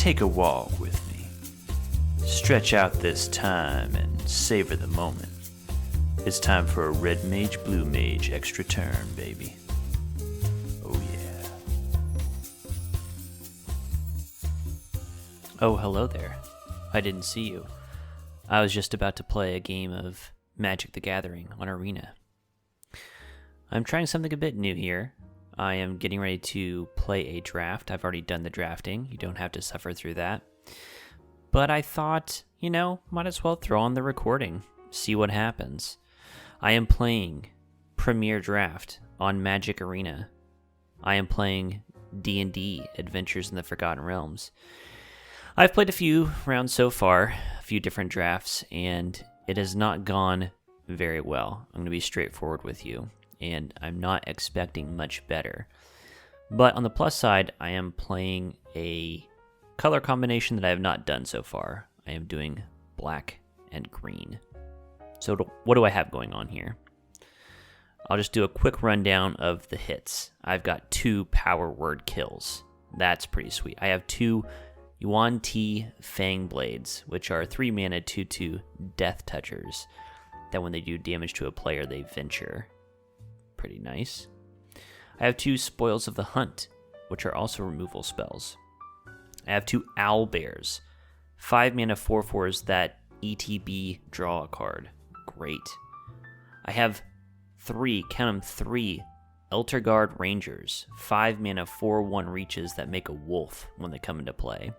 Take a walk with me. Stretch out this time and savor the moment. It's time for a red mage, blue mage extra turn, baby. Oh yeah. Oh, hello there. I didn't see you. I was just about to play a game of Magic the Gathering on Arena. I'm trying something a bit new here. I am getting ready to play a draft. I've already done the drafting. You don't have to suffer through that. But I thought, might as well throw on the recording, see what happens. I am playing Premier Draft on Magic Arena. I am playing D&D, Adventures in the Forgotten Realms. I've played a few rounds so far, a few different drafts, and it has not gone very well. I'm going to be straightforward with you, and I'm not expecting much better. But on the plus side, I am playing a color combination that I have not done so far. I am doing black and green. So what do I have going on here? I'll just do a quick rundown of the hits. I've got 2 power word kills. That's pretty sweet. I have 2 Yuan Ti Fang Blades, which are 3 mana 2/2 Death Touchers, that when they do damage to a player, they venture. Pretty nice. I have 2 Spoils of the Hunt, which are also removal spells. I have 2 Owl Bears, 5 mana 4/4s that ETB draw a card. Great. I have 3, count them 3, Elterguard Rangers, 5 mana 4/1 reaches that make a wolf when they come into play.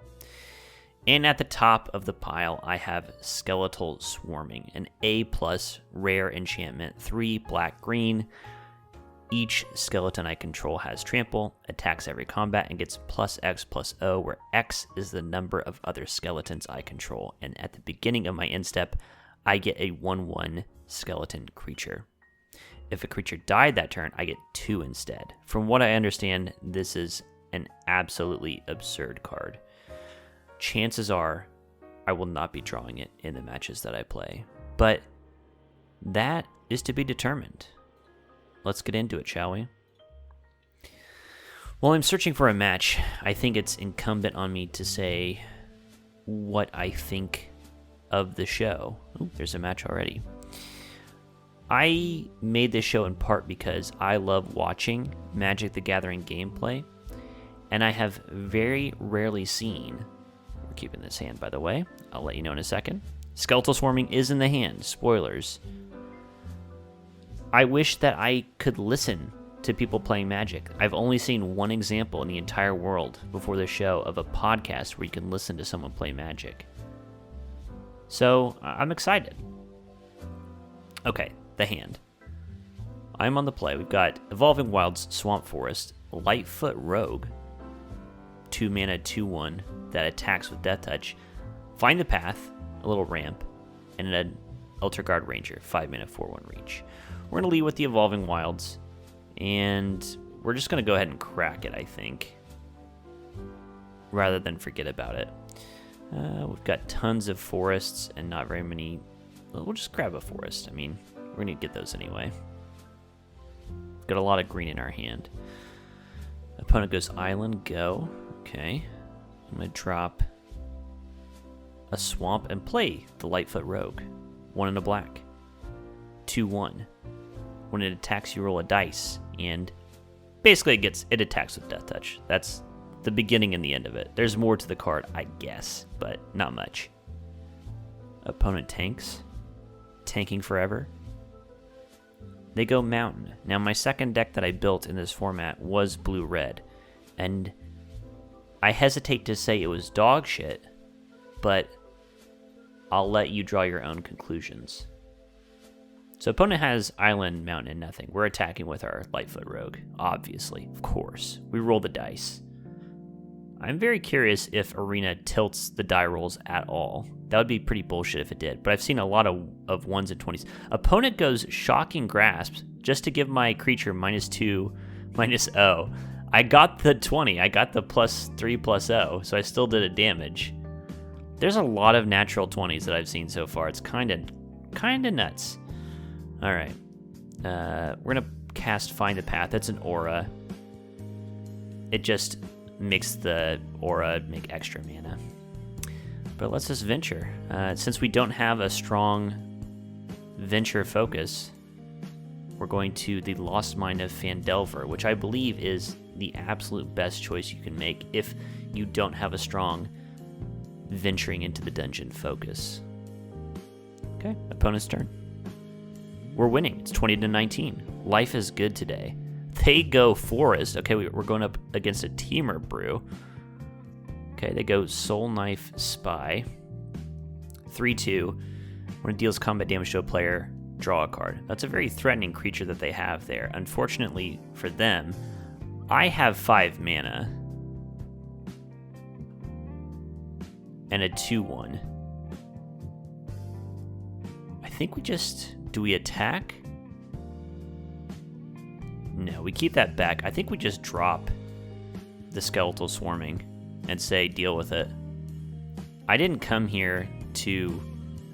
And at the top of the pile, I have Skeletal Swarming, an A+ rare enchantment, 3 black-green. Each skeleton I control has trample, attacks every combat, and gets +X+O, where X is the number of other skeletons I control. And at the beginning of my end step, I get a 1/1 skeleton creature. If a creature died that turn, I get 2 instead. From what I understand, this is an absolutely absurd card. Chances are I will not be drawing it in the matches that I play, but that is to be determined. Let's get into it, shall we? While I'm searching for a match, I think it's incumbent on me to say what I think of the show. Ooh, there's a match already. I made this show in part because I love watching Magic the Gathering gameplay, and I have very rarely seen, we're keeping this hand by the way, I'll let you know in a second, Skeletal Swarming is in the hand, spoilers. I wish that I could listen to people playing Magic. I've only seen one example in the entire world before the show of a podcast where you can listen to someone play Magic. So, I'm excited. Okay, the hand. I'm on the play. We've got Evolving Wilds, Swamp Forest, Lightfoot Rogue, 2 mana 2/1 that attacks with Death Touch, Find the Path, a little ramp, and an Elterguard Ranger, 5 mana 4/1 reach. We're going to lead with the Evolving Wilds, and we're just going to go ahead and crack it, I think, rather than forget about it. We've got tons of forests and not very many. Well, we'll just grab a forest. I mean, we're going to get those anyway. Got a lot of green in our hand. Opponent goes Island, go. Okay. I'm going to drop a swamp and play the Lightfoot Rogue. 1 and a black. 2/1. When it attacks, you roll a dice, and basically it attacks with Death Touch. That's the beginning and the end of it. There's more to the card, I guess, but not much. Opponent tanks. Tanking forever. They go Mountain. Now, my second deck that I built in this format was blue-red, and I hesitate to say it was dog shit, but I'll let you draw your own conclusions. So opponent has Island, Mountain, and nothing. We're attacking with our Lightfoot Rogue, obviously, of course. We roll the dice. I'm very curious if Arena tilts the die rolls at all. That would be pretty bullshit if it did, but I've seen a lot of 1s and 20s. Opponent goes Shocking Grasp just to give my creature -2, -0. I got the 20. I got the +3/+0, so I still did a damage. There's a lot of natural 20s that I've seen so far. It's kind of nuts. All right. We're going to cast Find the Path. That's an aura. It just makes the aura make extra mana. But let's just venture. Since we don't have a strong venture focus, we're going to the Lost Mine of Phandelver, which I believe is the absolute best choice you can make if you don't have a strong venturing into the dungeon focus. Okay, opponent's turn. We're winning. It's 20-19. Life is good today. They go Forest. Okay, we're going up against a Teamer Brew. Okay, they go Soul Knife Spy. 3/2. When it deals combat damage to a player, draw a card. That's a very threatening creature that they have there. Unfortunately for them, I have 5 mana. And a 2/1. I think we just... Do we attack? No, we keep that back. I think we just drop the Skeletal Swarming and say, deal with it. I didn't come here to...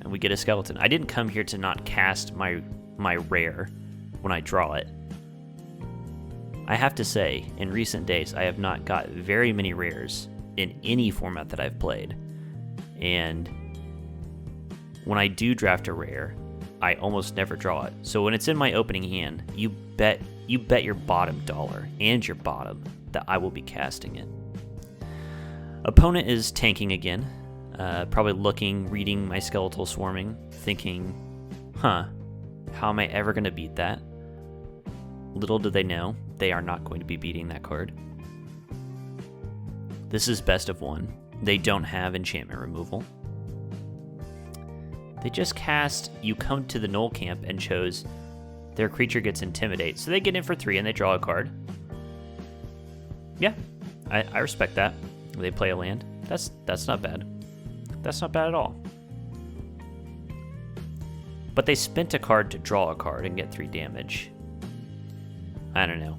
And we get a skeleton. I didn't come here to not cast my rare when I draw it. I have to say, in recent days, I have not got very many rares in any format that I've played. And when I do draft a rare, I almost never draw it. So when it's in my opening hand, you bet your bottom dollar and your bottom that I will be casting it. Opponent is tanking again. Probably reading my Skeletal Swarming, thinking, how am I ever going to beat that? Little do they know, they are not going to be beating that card. This is best of 1. They don't have enchantment removal. They just cast You Come to the Knoll Camp and chose their creature gets Intimidate. So they get in for 3 and they draw a card. Yeah, I respect that. They play a land. That's not bad. That's not bad at all. But they spent a card to draw a card and get 3 damage. I don't know.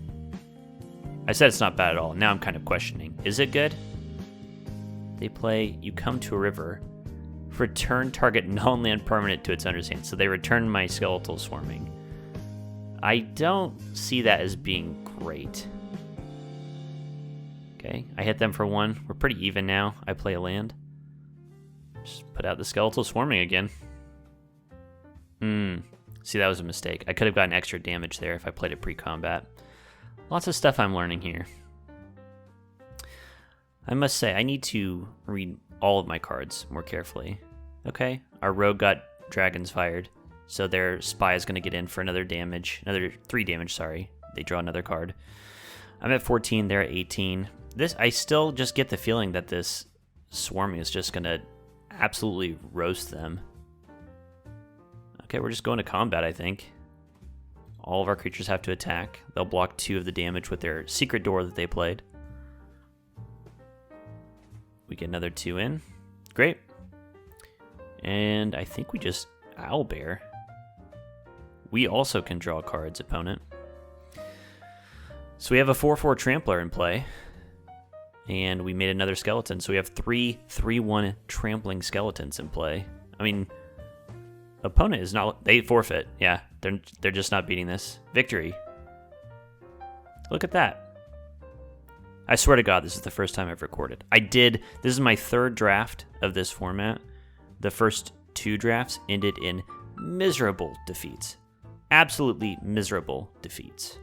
I said it's not bad at all. Now I'm kind of questioning. Is it good? They play You Come to a River. Return target non-land permanent to its owner's hand. So they return my Skeletal Swarming. I don't see that as being great. Okay, I hit them for 1. We're pretty even now. I play a land. Just put out the Skeletal Swarming again. See, that was a mistake. I could have gotten extra damage there if I played it pre-combat. Lots of stuff I'm learning here. I must say, I need to read all of my cards more carefully. Okay, our rogue got dragons fired, so their spy is going to get in for another 3 damage, sorry. They draw another card. I'm at 14, they're at 18. I still just get the feeling that this swarming is just going to absolutely roast them. Okay, we're just going to combat, I think. All of our creatures have to attack. They'll block 2 of the damage with their secret door that they played. We get another 2 in. Great. And I think we just Owlbear. We also can draw cards, opponent. So we have a 4/4 Trampler in play. And we made another skeleton. So we have 3 3/1 trampling skeletons in play. I mean, opponent is not... They forfeit. Yeah, they're just not beating this. Victory. Look at that. I swear to God, this is the first time I've recorded. This is my 3rd draft of this format. The first 2 drafts ended in miserable defeats. Absolutely miserable defeats.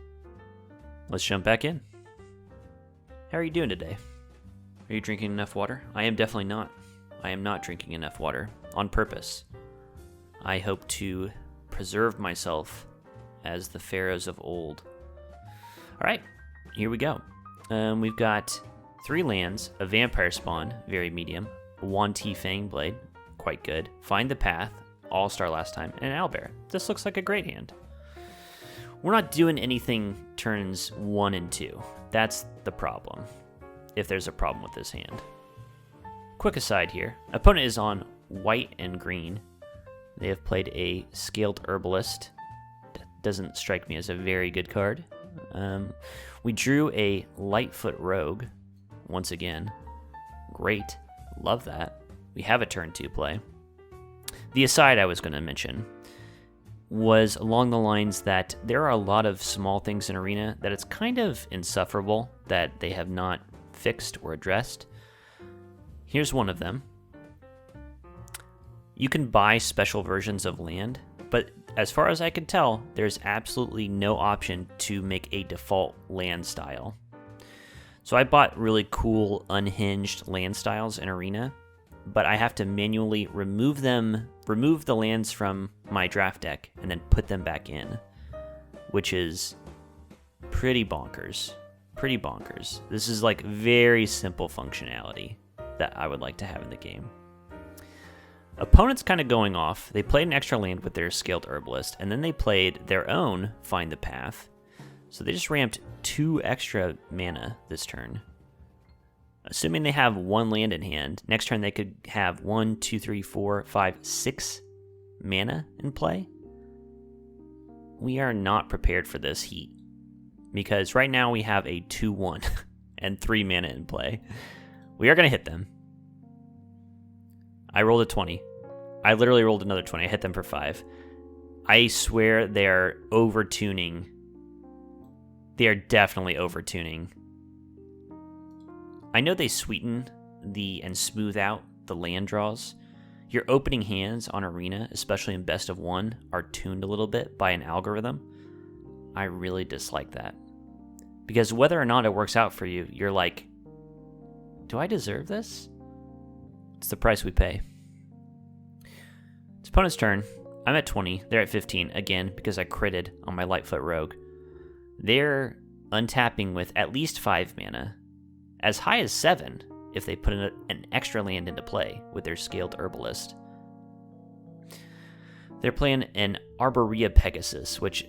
Let's jump back in. How are you doing today? Are you drinking enough water? I am definitely not. I am not drinking enough water on purpose. I hope to preserve myself as the pharaohs of old. All right, here we go. We've got 3 lands, a Vampire Spawn, very medium, a Yuan-Ti Fangblade, quite good, Find the Path, All-Star last time, and an Owlbear. This looks like a great hand. We're not doing anything turns 1 and 2. That's the problem, if there's a problem with this hand. Quick aside here, opponent is on white and green. They have played a Scaled Herbalist. That doesn't strike me as a very good card. We drew a Lightfoot Rogue, once again. Great, love that. We have a turn 2 play. The aside I was going to mention was along the lines that there are a lot of small things in Arena that it's kind of insufferable that they have not fixed or addressed. Here's one of them. You can buy special versions of land, but as far as I can tell, there's absolutely no option to make a default land style. So I bought really cool unhinged land styles in Arena, but I have to manually remove the lands from my draft deck, and then put them back in, which is pretty bonkers. Pretty bonkers. This is like very simple functionality that I would like to have in the game. Opponents kind of going off. They played an extra land with their Scaled Herbalist, and then they played their own Find the Path. So they just ramped 2 extra mana this turn. Assuming they have 1 land in hand, next turn they could have 1, 2, 3, 4, 5, 6 mana in play. We are not prepared for this heat, because right now we have a 2/1 and 3 mana in play. We are going to hit them. I rolled a 20. I literally rolled another 20. I hit them for 5. I swear they're over-tuning. They are definitely over-tuning. I know they sweeten and smooth out the land draws. Your opening hands on Arena, especially in best of 1, are tuned a little bit by an algorithm. I really dislike that. Because whether or not it works out for you, you're like, do I deserve this? It's the price we pay. It's opponent's turn. I'm at 20. They're at 15, again, because I critted on my Lightfoot Rogue. They're untapping with at least 5 mana. As high as 7 if they put an extra land into play with their Scaled Herbalist. They're playing an Arborea Pegasus, which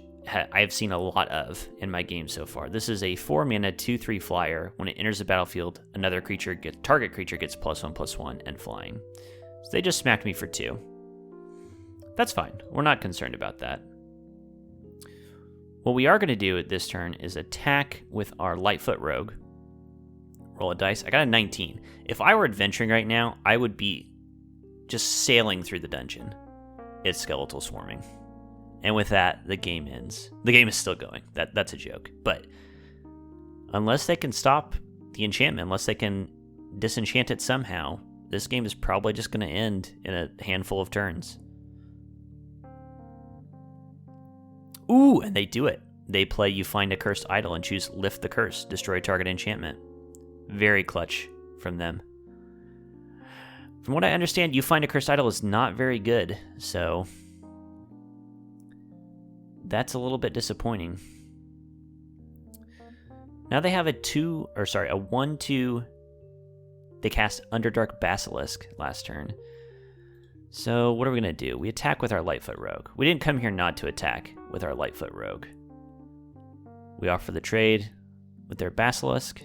I've seen a lot of in my game so far. This is a 4-mana 2/3 flyer. When it enters the battlefield, target creature gets +1/+1 and flying. So they just smacked me for 2. That's fine. We're not concerned about that. What we are going to do at this turn is attack with our Lightfoot Rogue. Roll a dice. I got a 19. If I were adventuring right now, I would be just sailing through the dungeon. It's Skeletal Swarming. And with that, the game ends. The game is still going. That's a joke. But unless they can stop the enchantment, unless they can disenchant it somehow, this game is probably just going to end in a handful of turns. Ooh, and they do it. They play You Find a Cursed Idol and choose Lift the Curse, destroy target enchantment. Very clutch from them. From what I understand, You Find a Cursed Idol is not very good, so that's a little bit disappointing. Now they have a 1/2. They cast Underdark Basilisk last turn. So what are we going to do? We attack with our Lightfoot Rogue. We didn't come here not to attack with our Lightfoot Rogue. We offer the trade with their Basilisk.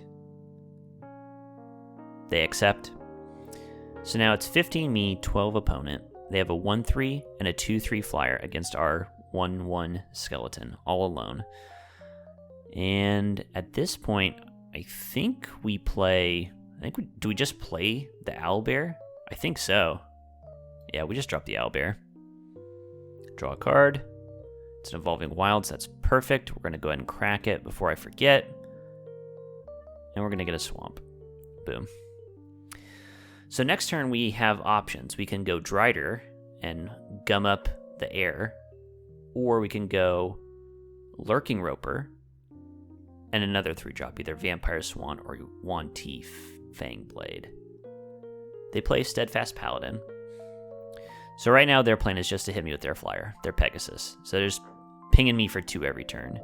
They accept. So now it's 15 me, 12 opponent. They have a 1/3 and a 2/3 flyer against our 1/1 skeleton, all alone. And at this point, I think we play... do we just play the Owlbear? I think so. Yeah, we just dropped the Owlbear. Draw a card. It's an Evolving Wilds. That's perfect. We're going to go ahead and crack it before I forget. And we're going to get a Swamp. Boom. So next turn we have options. We can go Drider and gum up the air. Or we can go Lurking Roper and another 3-drop, either Vampire Swan or Yuan-Ti Fangblade. They play Steadfast Paladin. So right now their plan is just to hit me with their flyer, their Pegasus. So they're just pinging me for 2 every turn.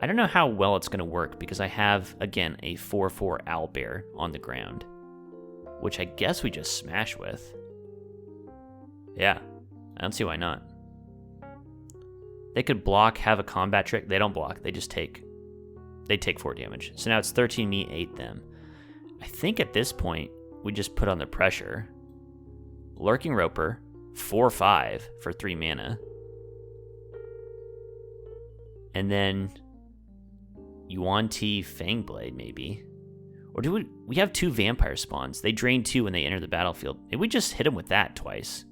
I don't know how well it's going to work because I have, again, a 4/4 Owlbear on the ground, which I guess we just smash with. Yeah, I don't see why not. They could block, have a combat trick. They don't block. They just take 4 damage. So now it's 13 me, 8 them. I think at this point, we just put on the pressure. Lurking Roper, 4/5 for 3 mana. And then Yuan-Ti Fangblade, maybe. Or do we have 2 vampire spawns. They drain 2 when they enter the battlefield. Maybe we just hit them with that twice.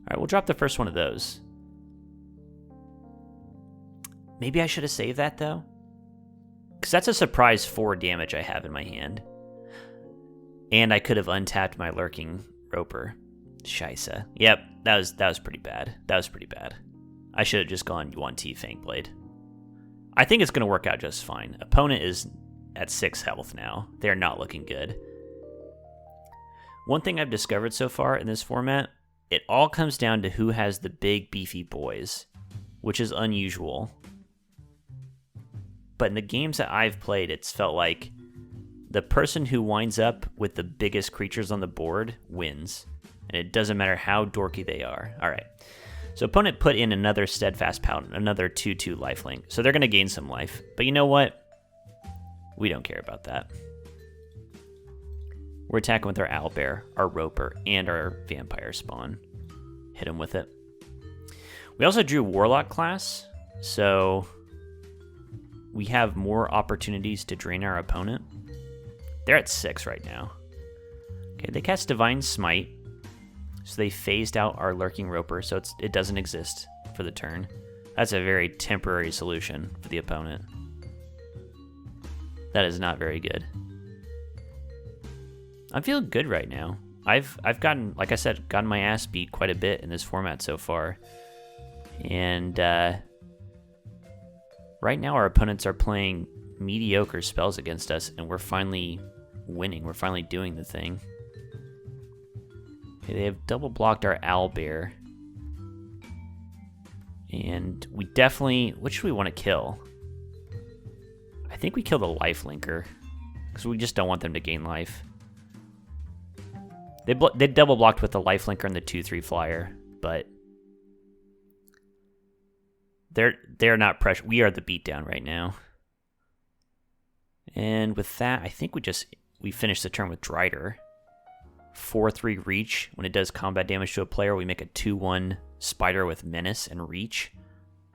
Alright, we'll drop the first one of those. Maybe I should have saved that, though. Because that's a surprise 4 damage I have in my hand. And I could have untapped my Lurking Roper. Scheisse. Yep, that was pretty bad. That was pretty bad. I should have just gone 1T Fangblade. I think it's going to work out just fine. Opponent is at 6 health now. They're not looking good. One thing I've discovered so far in this format, it all comes down to who has the big beefy boys, which is unusual. But in the games that I've played, it's felt like the person who winds up with the biggest creatures on the board wins. And it doesn't matter how dorky they are. All right. So opponent put in another Steadfast Paladin, another 2/2 lifelink. So they're going to gain some life. But you know what? We don't care about that. We're attacking with our Owlbear, our Roper, and our Vampire Spawn. Hit him with it. We also drew Warlock class. So we have more opportunities to drain our opponent. They're at 6 right now. Okay, they cast Divine Smite. So they phased out our Lurking Roper, so it doesn't exist for the turn. That's a very temporary solution for the opponent. That is not very good. I'm feeling good right now. I've gotten, like I said, gotten my ass beat quite a bit in this format so far. And right now our opponents are playing mediocre spells against us, and we're finally winning. We're finally doing the thing. Okay, they have double blocked our Owlbear. And we definitely... What should we want to kill? I think we kill the Lifelinker, because we just don't want them to gain life. They double blocked with the Lifelinker and the 2/3 flyer, but they're not pressure. We are the beatdown right now. And with that, I think we finish the turn with Drider. 4/3 reach. When it does combat damage to a player, we make a 2/1 spider with menace and reach.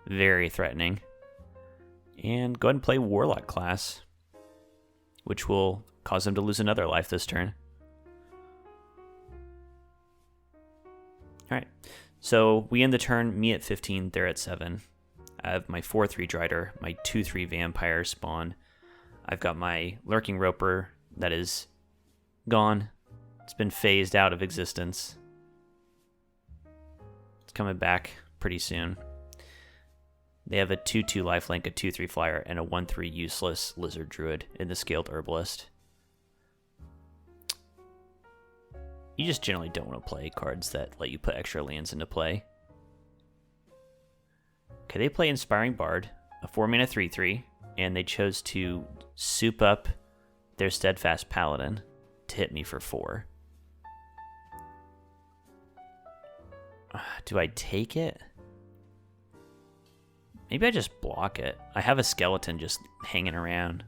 Very threatening. And go ahead and play Warlock class, which will cause them to lose another life this turn. Alright, so we end the turn, me at 15, they're at 7. I have my 4/3 Drider, my 2/3 Vampire Spawn. I've got my Lurking Roper that is gone. It's been phased out of existence. It's coming back pretty soon. They have a 2/2 lifelink, a 2/3 flyer, and a 1/3 useless Lizard Druid in the Scaled Herbalist. You just generally don't want to play cards that let you put extra lands into play. Okay, they play Inspiring Bard, a 4-mana 3/3, and they chose to soup up their Steadfast Paladin to hit me for 4. Do I take it? Maybe I just block it. I have a skeleton just hanging around.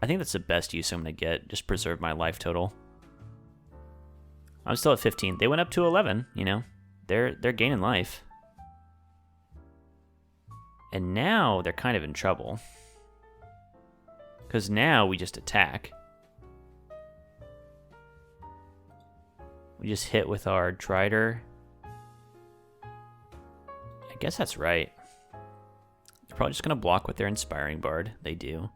I think that's the best use I'm going to get. Just preserve my life total. I'm still at 15. They went up to 11, you know. They're gaining life. And now they're kind of in trouble. Because now we just attack. We just hit with our Drider. I guess that's right. They're probably just going to block with their Inspiring Bard. They do.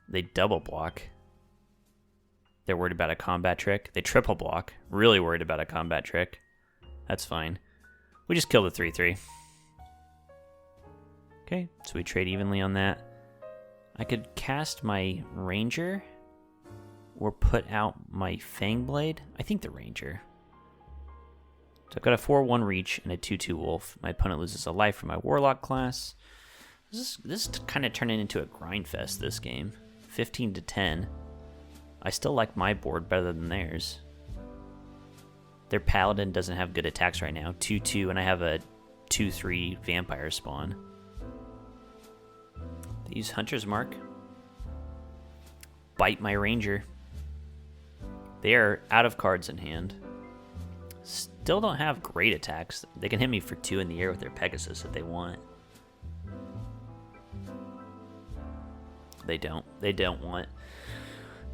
They double block. They're worried about a combat trick. They triple block. Really worried about a combat trick. That's fine. We just kill the 3/3. Okay, so we trade evenly on that. I could cast my Ranger or put out my Fangblade. I think the Ranger. So I've got a 4/1 reach and a 2/2 wolf. My opponent loses a life for my Warlock class. This is kind of turning into a grind fest this game. 15-10. I still like my board better than theirs. Their Paladin doesn't have good attacks right now. 2/2, and I have a 2/3 Vampire Spawn. They use Hunter's Mark. Bite my Ranger. They are out of cards in hand. Still don't have great attacks. They can hit me for 2 in the air with their Pegasus if they want. They don't. They don't want.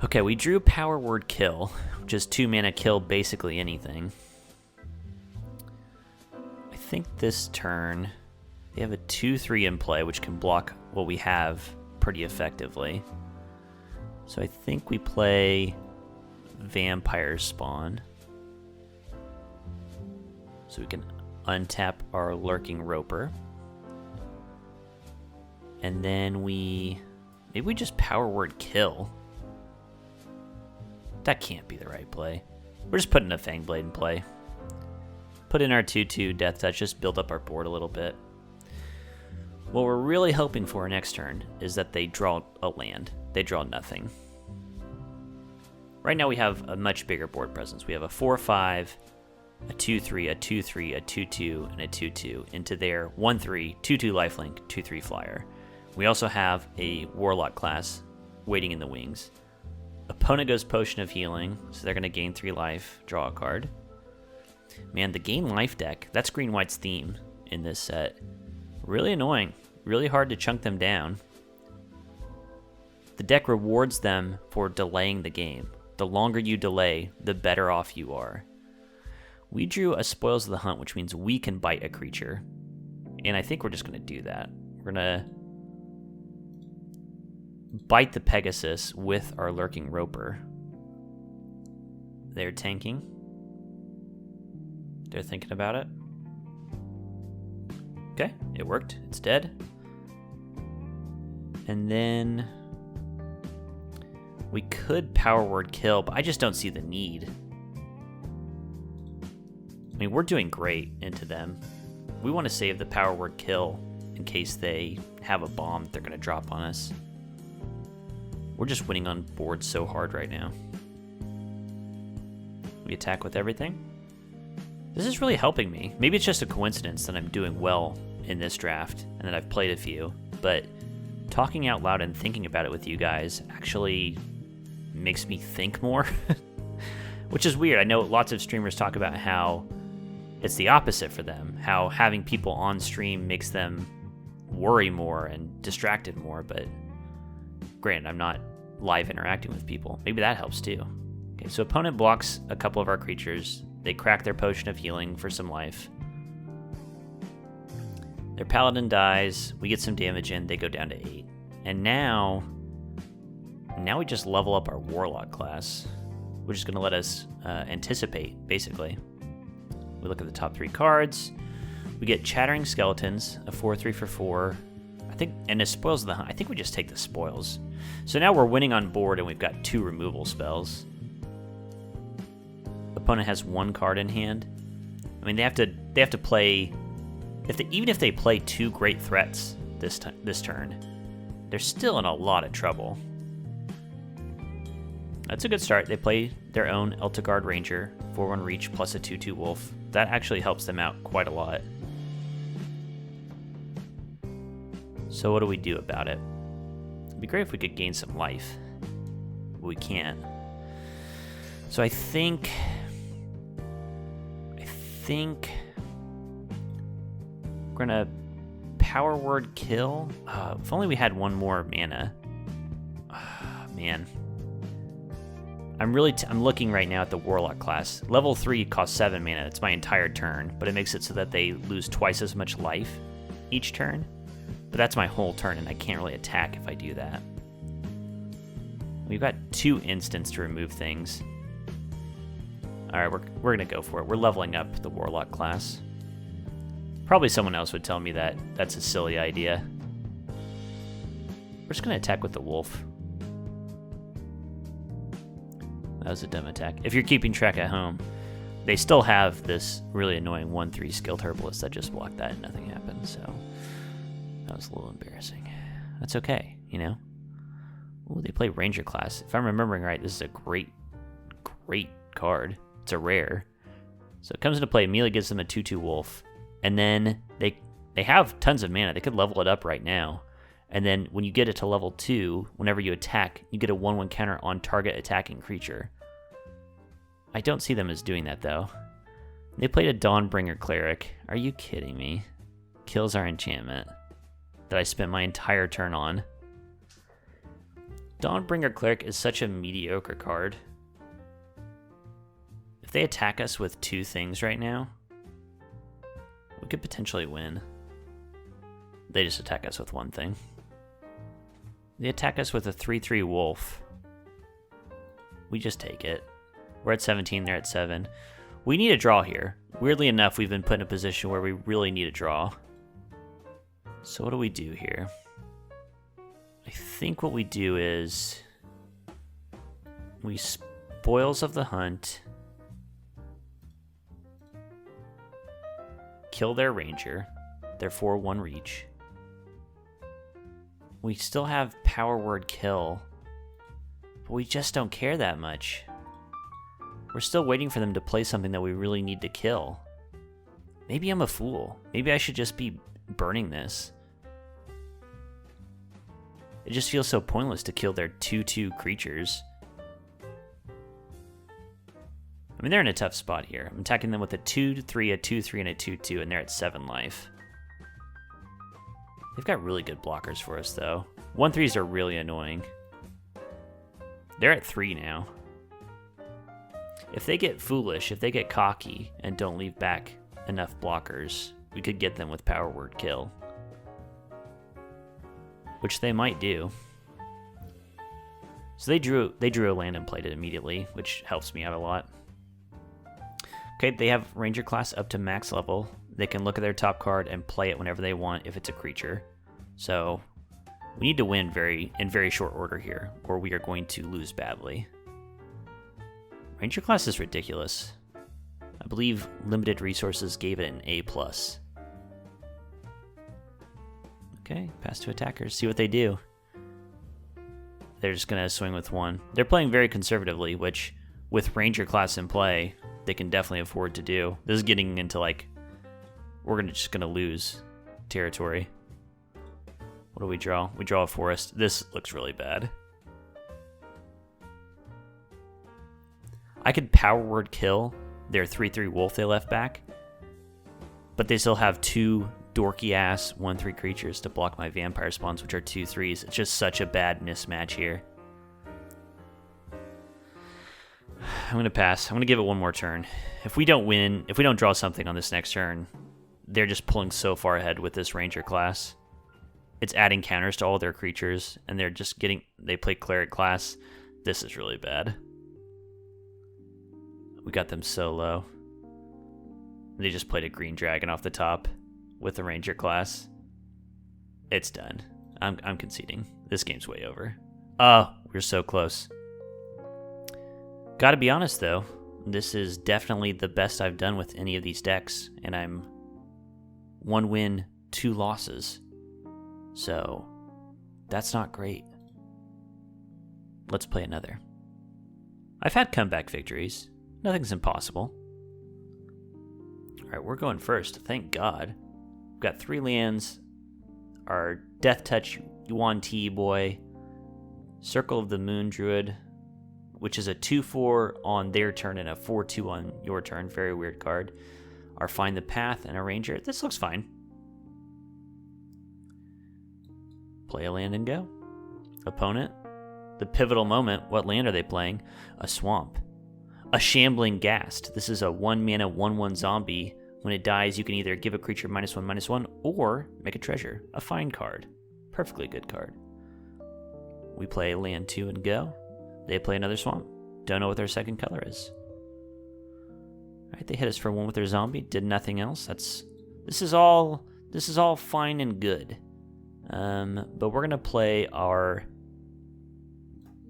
Okay, we drew Power Word Kill, which is 2 mana kill basically anything. I think this turn they have a 2/3 in play, which can block what we have pretty effectively. So I think we play vampires spawn. So we can untap our Lurking Roper. And then maybe we just Power Word Kill. That can't be the right play. We're just putting a Fangblade in play. Put in our 2/2 Death Touch, just build up our board a little bit. What we're really hoping for next turn is that they draw a land. They draw nothing. Right now we have a much bigger board presence. We have a 4/5, a 2/3, a 2/3, a 2/2, and a 2/2 into their 1/3, 2/2 lifelink, 2/3 flyer. We also have a Warlock class waiting in the wings. Opponent goes Potion of Healing, so they're going to gain 3 life, draw a card. Man, the gain life deck, that's green-white's theme in this set. Really annoying. Really hard to chunk them down. The deck rewards them for delaying the game. The longer you delay, the better off you are. We drew a Spoils of the Hunt, which means we can bite a creature. And I think we're just going to do that. We're going to bite the Pegasus with our Lurking Roper. They're tanking. They're thinking about it. Okay, it worked. It's dead. And then we could Power Word Kill, but I just don't see the need. I mean, we're doing great into them. We want to save the Power Word Kill in case they have a bomb they're going to drop on us. We're just winning on board so hard right now. We attack with everything. This is really helping me. Maybe it's just a coincidence that I'm doing well in this draft and that I've played a few, but talking out loud and thinking about it with you guys actually makes me think more, which is weird. I know lots of streamers talk about how it's the opposite for them, how having people on stream makes them worry more and distracted more, but granted, I'm not live interacting with people. Maybe that helps too. Okay, so opponent blocks a couple of our creatures. They crack their Potion of Healing for some life. Their Paladin dies. We get some damage in. They go down to 8. And now we just level up our Warlock class, which is going to let us anticipate, basically. We look at the top 3 cards. We get Chattering Skeletons, a 4/3 for 4. I think, and a Spoils of the Hunt. I think we just take the Spoils. So now we're winning on board, and we've got 2 removal spells. Opponent has 1 card in hand. I mean, they have to play. Even if they play 2 great threats this turn, they're still in a lot of trouble. That's a good start. They play their own Eltegard Ranger, 4/1 reach plus a 2/2 wolf. That actually helps them out quite a lot. So what do we do about it? It'd be great if we could gain some life. But we can't. So I think we're gonna Power Word Kill. If only we had 1 more mana. Man. I'm looking right now at the Warlock class. Level 3 costs 7 mana. It's my entire turn, but it makes it so that they lose twice as much life each turn. But that's my whole turn, and I can't really attack if I do that. We've got 2 instants to remove things. Alright, we're gonna go for it. We're leveling up the Warlock class. Probably someone else would tell me that that's a silly idea. We're just gonna attack with the wolf. That was a dumb attack. If you're keeping track at home, they still have this really annoying 1/3 Skilled Herbalist that just blocked that and nothing happened, so that was a little embarrassing. That's okay, you know? Ooh, they play Ranger class. If I'm remembering right, this is a great card. It's a rare. So it comes into play, immediately gives them a 2/2 wolf. And then they have tons of mana. They could level it up right now. And then when you get it to level 2, whenever you attack, you get a 1/1 counter on target attacking creature. I don't see them as doing that, though. They played a Dawnbringer Cleric. Are you kidding me? Kills our enchantment that I spent my entire turn on. Dawnbringer Cleric is such a mediocre card. If they attack us with 2 things right now, we could potentially win. They just attack us with 1 thing. They attack us with a 3/3 wolf. We just take it. We're at 17, they're at 7. We need a draw here. Weirdly enough, we've been put in a position where we really need a draw. So what do we do here? I think what we do is we Spoils of the Hunt, kill their ranger, their 4/1 reach. We still have power word kill, but we just don't care that much. We're still waiting for them to play something that we really need to kill. Maybe I'm a fool. Maybe I should just be burning this. It just feels so pointless to kill their 2/2 creatures. I mean, they're in a tough spot here. I'm attacking them with a 2/3, a 2/3, and a 2/2, and they're at 7 life. They've got really good blockers for us, though. 1/3s are really annoying. They're at 3 now. If they get foolish, if they get cocky, and don't leave back enough blockers, we could get them with power word kill. Which they might do. So they drew a land and played it immediately, which helps me out a lot. Okay, they have Ranger class up to max level. They can look at their top card and play it whenever they want if it's a creature. So we need to win in very short order here, or we are going to lose badly. Ranger class is ridiculous. I believe limited resources gave it an A+. Okay, pass to attackers. See what they do. They're just going to swing with 1. They're playing very conservatively, which with Ranger class in play, they can definitely afford to do. This is getting into like, we're just going to lose territory. What do we draw? We draw a forest. This looks really bad. I could power word kill their 3/3 wolf they left back, but they still have 2 dorky ass 1/3 creatures to block my vampire spawns, which are 2/3s. It's just such a bad mismatch here. I'm gonna pass. I'm gonna give it one more turn. If we don't win, if we don't draw something on this next turn, they're just pulling so far ahead with this ranger class. It's adding counters to all their creatures, and they're just getting. They play cleric class. This is really bad. We got them so low. They just played a green dragon off the top with the ranger class. It's done. I'm conceding. This game's way over. Oh, we're so close. Gotta be honest though, this is definitely the best I've done with any of these decks, and I'm 1 win, 2 losses. So that's not great. Let's play another. I've had comeback victories. Nothing's impossible. Alright, we're going first, thank God. We've got 3 lands. Our Death Touch Yuan Ti boy. Circle of the Moon Druid, which is a 2/4 on their turn and a 4/2 on your turn. Very weird card. Our Find the Path and a Ranger. This looks fine. Play a land and go. Opponent. The pivotal moment. What land are they playing? A swamp. A Shambling Ghast. This is a 1 mana 1/1 zombie. When it dies, you can either give a creature -1/-1 or make a treasure. A fine card. Perfectly good card. We play land 2 and go. They play another swamp. Don't know what their second color is. Alright, they hit us for 1 with their zombie. Did nothing else. This is all fine and good. But we're gonna play our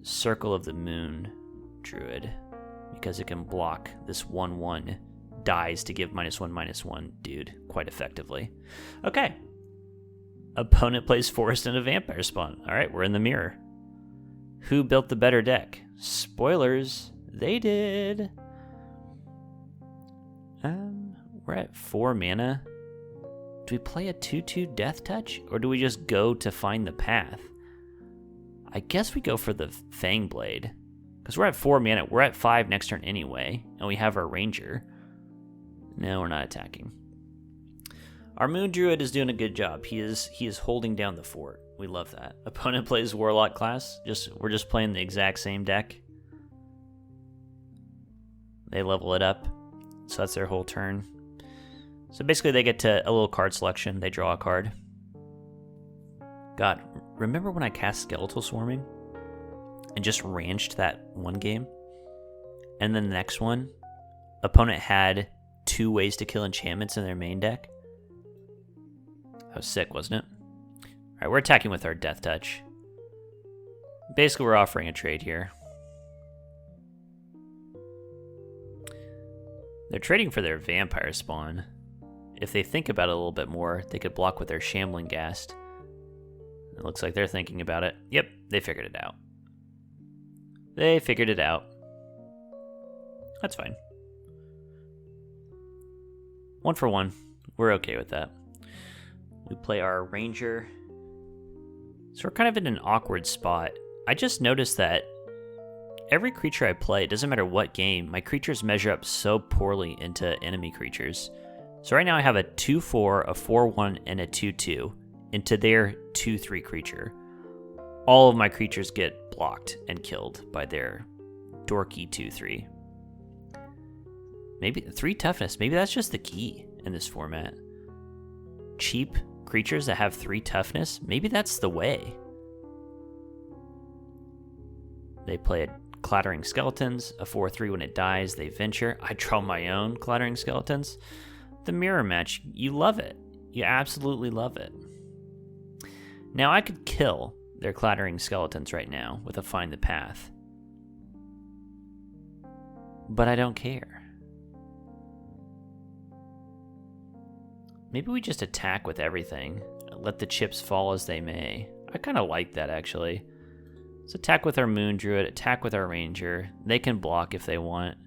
Circle of the Moon Druid because it can block this 1/1 dies to give -1/-1 dude quite effectively. Okay. Opponent plays Forest and a Vampire Spawn. Alright, we're in the mirror. Who built the better deck? Spoilers, they did. We're at 4 mana. Do we play a 2/2 Death Touch, or do we just go to Find the Path? I guess we go for the Fang Blade, because we're at 4 mana. We're at 5 next turn anyway, and we have our Ranger. No, we're not attacking. Our Moon Druid is doing a good job. He is holding down the fort. We love that. Opponent plays Warlock class. We're just playing the exact same deck. They level it up, so that's their whole turn. So basically they get to a little card selection. They draw a card. God, remember when I cast Skeletal Swarming and just ranched that one game? and then the next one, opponent had 2 ways to kill enchantments in their main deck. That was sick, wasn't it? Alright, we're attacking with our Death Touch. Basically, we're offering a trade here. They're trading for their Vampire Spawn. If they think about it a little bit more, they could block with their Shambling Ghast. It looks like they're thinking about it. Yep, they figured it out. They figured it out. That's fine. 1 for 1. We're okay with that. We play our Ranger. So we're kind of in an awkward spot. I just noticed that every creature I play, it doesn't matter what game, my creatures measure up so poorly into enemy creatures. So right now I have a 2/4, a 4/1, and a 2/2 into their 2/3 creature. All of my creatures get blocked and killed by their dorky 2/3. Maybe 3 toughness. Maybe that's just the key in this format. Cheap creatures that have 3 toughness. Maybe that's the way. They play a Clattering Skeletons, a 4/3 when it dies, they venture. I draw my own Clattering Skeletons. The mirror match, you love it. You absolutely love it. Now I could kill their Clattering Skeletons right now with a Find the Path. But I don't care. Maybe we just attack with everything. Let the chips fall as they may. I kind of like that, actually. Let's attack with our Moon Druid, attack with our Ranger. They can block if they want.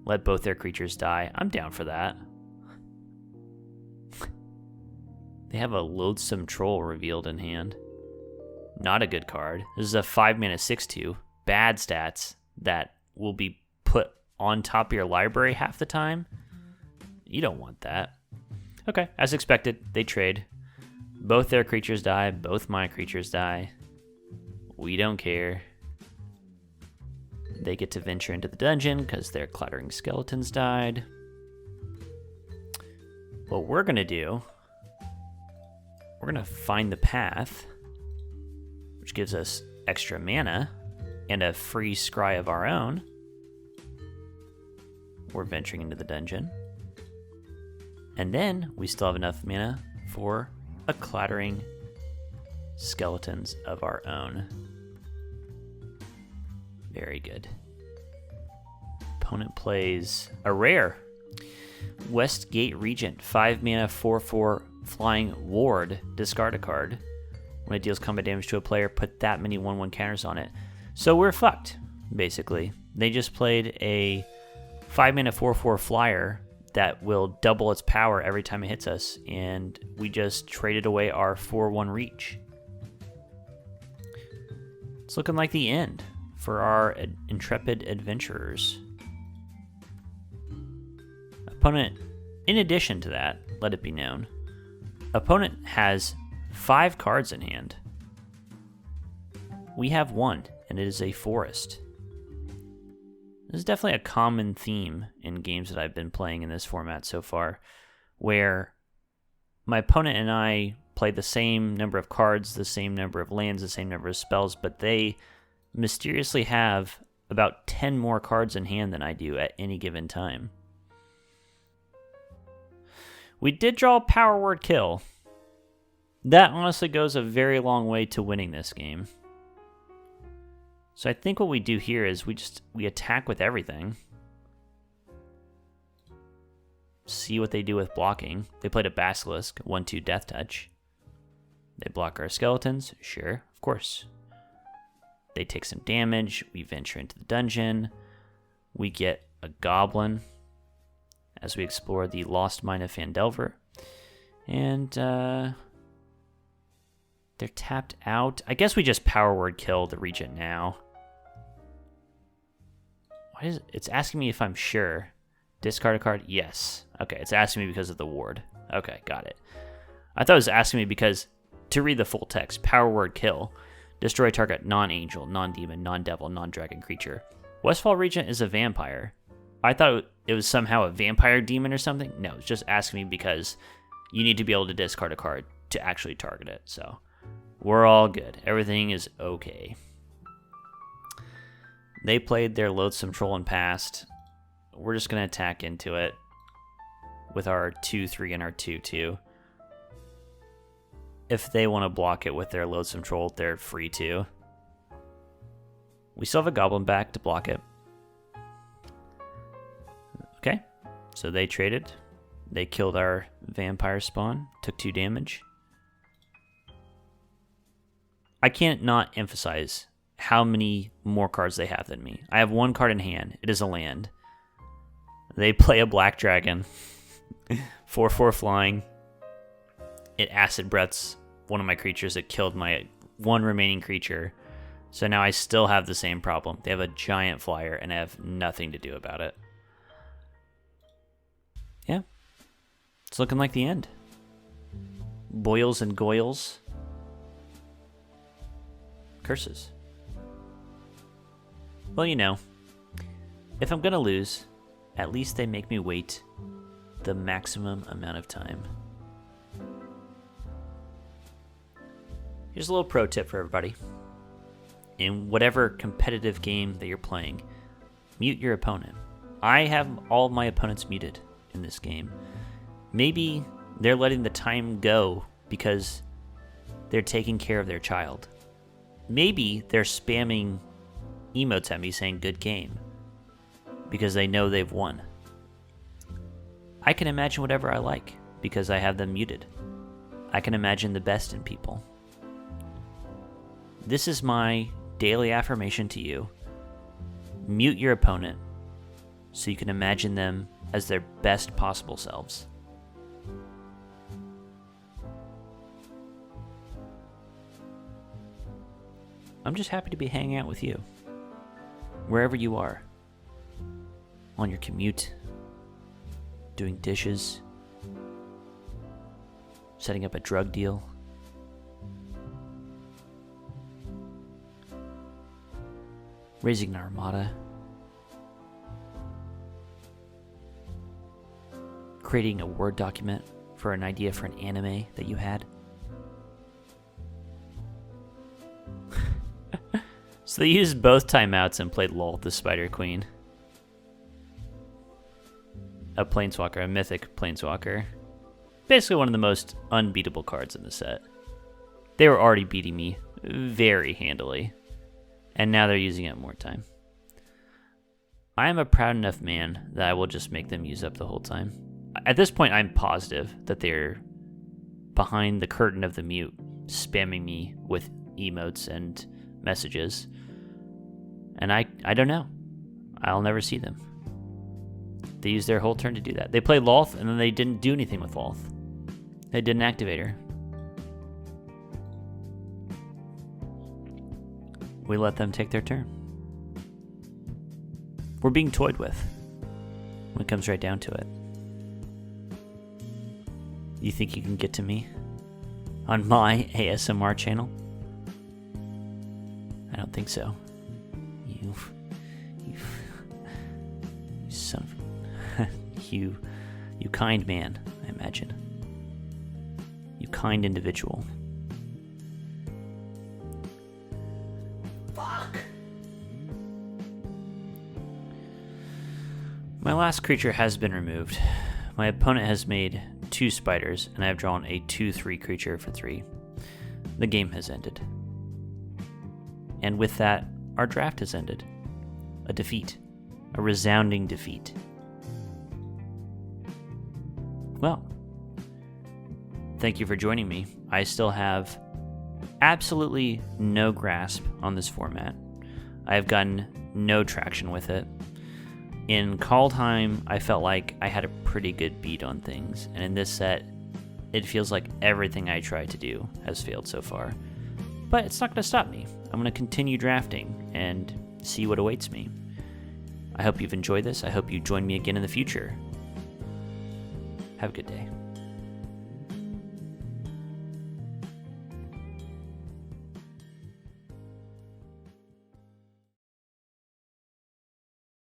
Let both their creatures die. I'm down for that. They have a Loathsome Troll revealed in hand. Not a good card. This is a 5-mana 6/2. Bad stats that will be put on top of your library half the time. You don't want that. Okay, as expected, they trade. Both their creatures die, both my creatures die. We don't care. They get to venture into the dungeon because their Clattering Skeletons died. What we're going to do, we're going to Find the Path, which gives us extra mana and a free scry of our own. We're venturing into the dungeon. And then we still have enough mana for a Clattering Skeletons of our own. Very good. Opponent plays a rare Westgate Regent, 5 mana, 4/4 flying ward. Discard a card. When it deals combat damage to a player, put that many 1/1 counters on it. So we're fucked, basically. They just played a 5 mana, 4/4 flyer that will double its power every time it hits us, and we just traded away our 4/1 reach. It's looking like the end for our intrepid adventurers. Opponent, in addition to that, let it be known, opponent has 5 cards in hand. We have 1, and it is a forest. This is definitely a common theme in games that I've been playing in this format so far, where my opponent and I play the same number of cards, the same number of lands, the same number of spells, but they mysteriously have about 10 more cards in hand than I do at any given time. We did draw a Power Word Kill. That honestly goes a very long way to winning this game. So I think what we do here is we attack with everything. See what they do with blocking. They played a Basilisk, 1/2 Death Touch. They block our Skeletons, sure, of course. They take some damage, we venture into the dungeon. We get a Goblin as we explore the Lost Mine of Phandelver. And they're tapped out. I guess we just Power Word Kill the Regent now. Why is it? It's asking me if I'm sure. Discard a card? Yes. Okay, it's asking me because of the ward. Okay, got it. I thought it was asking me because, to read the full text, Power Word Kill. Destroy target non-angel, non-demon, non-devil, non-dragon creature. Westfall Regent is a vampire. I thought it was somehow a vampire demon or something. No, it's just asking me because you need to be able to discard a card to actually target it. So we're all good. Everything is okay. They played their Loathsome Troll and passed. We're just going to attack into it with our 2/3 and our 2/2. If they want to block it with their Loathsome Troll, they're free to. We still have a Goblin back to block it. Okay, so they traded. They killed our Vampire Spawn, took 2 damage. I can't not emphasize how many more cards they have than me. I have 1 card in hand. It is a land. They play a Black Dragon. 4/4 flying. It acid breaths one of my creatures. It killed my 1 remaining creature. So now I still have the same problem. They have a giant flyer and I have nothing to do about it. Yeah. It's looking like the end. Boils and goils. Curses. Well, you know, if I'm gonna lose, at least they make me wait the maximum amount of time. Here's a little pro tip for everybody. In whatever competitive game that you're playing, mute your opponent. I have all of my opponents muted in this game. Maybe they're letting the time go because they're taking care of their child. Maybe they're spamming emotes at me saying good game because they know they've won. I can imagine whatever I like because I have them muted. I can imagine the best in people. This is my daily affirmation to you. Mute your opponent so you can imagine them as their best possible selves. I'm just happy to be hanging out with you, wherever you are, on your commute, doing dishes, setting up a drug deal, raising an armada, creating a Word document for an idea for an anime that you had. So they used both timeouts and played LOL, the Spider Queen. A Planeswalker, a mythic Planeswalker. Basically one of the most unbeatable cards in the set. They were already beating me very handily, and now they're using it more time. I am a proud enough man that I will just make them use up the whole time. At this point, I'm positive that they're behind the curtain of the mute, spamming me with emotes and messages. And I don't know. I'll never see them. They used their whole turn to do that. They played Lolth, and then they didn't do anything with Lolth. They did an activator. We let them take their turn. We're being toyed with when it comes right down to it. You think you can get to me on my ASMR channel? I don't think so. You son of you kind man, I imagine. You kind individual. Fuck. My last creature has been removed. My opponent has made 2 spiders, and I have drawn a 2/3 creature for 3. The game has ended. And with that, our draft has ended. A defeat. A resounding defeat. Well, thank you for joining me. I still have absolutely no grasp on this format. I have gotten no traction with it. In Kaldheim, I felt like I had a pretty good beat on things, and in this set, it feels like everything I tried to do has failed so far. But it's not going to stop me. I'm going to continue drafting and see what awaits me. I hope you've enjoyed this. I hope you join me again in the future. Have a good day.